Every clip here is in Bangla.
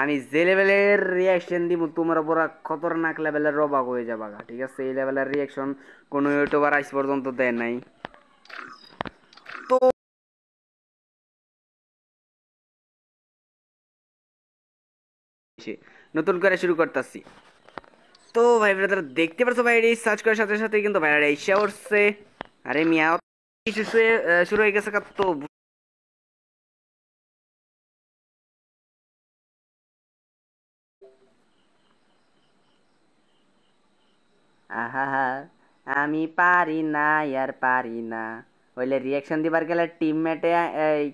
আমি যে লেভেলের রিয়াকশন দিব তোমরা পুরা খতরনাক লেভেলের অবাক হয়ে যাবা গা, ঠিক আছে? এই লেভেলের রিয়াকশন কোনো ইউটিউবার আজ পর্যন্ত দেয় নাই। তো নতুন করে শুরু করতেছি। তো ভাই ব্রাদার দেখতে পারছো ভাই, এই সার্চ করার সাথে সাথে কিন্তু ভাই এসে উঠছে। আরে মিয়া কিছু শুরু হয়ে গেছে তো। আহা, আমি পারি না, আর পারি না। হইলে রিয়াকশন দিবার গেলে টিমমেটে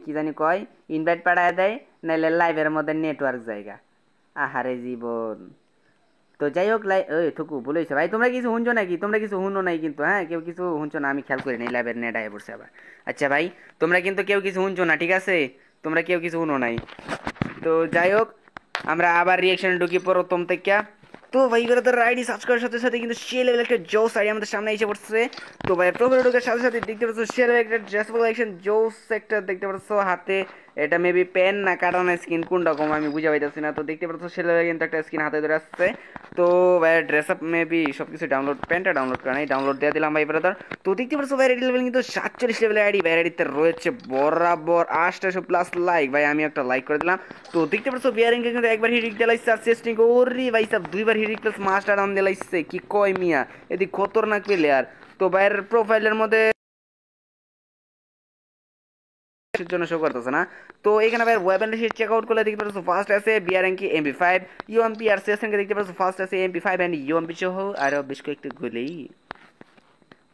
কি জানি কয়, ইনভাইট পাঠায় দেয়, নাইলে লাইভের মধ্যে নেটওয়ার্ক জায়গা। আহারে জীবন। তো যাই হোক, ওই থুকু বলেছে ভাই, তোমরা কিছু শুনছো নাকি? তোমরা কিছু শুনো নাই কিন্তু, হ্যাঁ? কেউ কিছু শুনছো না, আমি খেয়াল করি নাই, লাইভের নেট আয় পড়ছে আবার। আচ্ছা ভাই, তোমরা কিন্তু কেউ কিছু শুনছো না, ঠিক আছে? তোমরা কেউ কিছু শুনো নাই। তো যাই হোক, আমরা আবার রিয়াকশনে ঢুকি প্রথম থেকে। তো ভাই ব্রাদার আইডি সার্চ করার সাথে সাথে কিন্তু সে লেভেল একটা জোস আইডি আমাদের সামনে এসে পড়ছে। তো ভাই প্রোফাইলে ঢোকার সাথে সাথে দেখতে পাচ্ছ সে লেভেল একটা ড্রেসেবল অ্যাকশন জোস একটা দেখতে পাচ্ছ হাতে। এটা মেবি পেন না কাটানো স্কিন কোন রকম আমি বুঝে পাইতেছি না। তো দেখতে পাচ্ছ সে লেভেল কিন্তু একটা স্কিন হাতে ধরে আসছে। তো ভাই ড্রেস আপ মেবি সবকিছু ডাউনলোড, প্যান্টটা ডাউনলোড করা নাই, ডাউনলোড দিয়ে দিলাম ভাই ব্রাদার। তো দেখতে পাচ্ছ ভাই আইডি লেভেল কিন্তু 47 লেভেলের আইডি। ভাই আইডিতে রয়েছে বরাবর 800 প্লাস লাইক। ভাই আমি একটা লাইক করে দিলাম। তো দেখতে পাচ্ছ বিয়ারিং কিন্তু একবার হিট দিলাইছে আর চেস্টিং ওরে ভাই সব দুইবার হিট প্লাস মাস্টার ডাউন দিলাইছে। কি কয় মিয়া, এদিক খতরনাক প্লেয়ার। তো ভাইয়ের প্রোফাইলের মধ্যে জন্য শো করতেছে না। তো এখানে ভাই ওয়েপন লিস্ট চেক আউট করলে দেখতে পাচ্ছ ফার্স্ট আছে বিয়ারিং এমপি5, ইউএমপি আর সিএসএন কে দেখতে পাচ্ছ ফার্স্ট আছে এমপি5 এন্ড ইউএমপি সহ আরো বেশ কয়েকটি গুলি।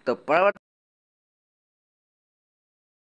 তো পরবর্তী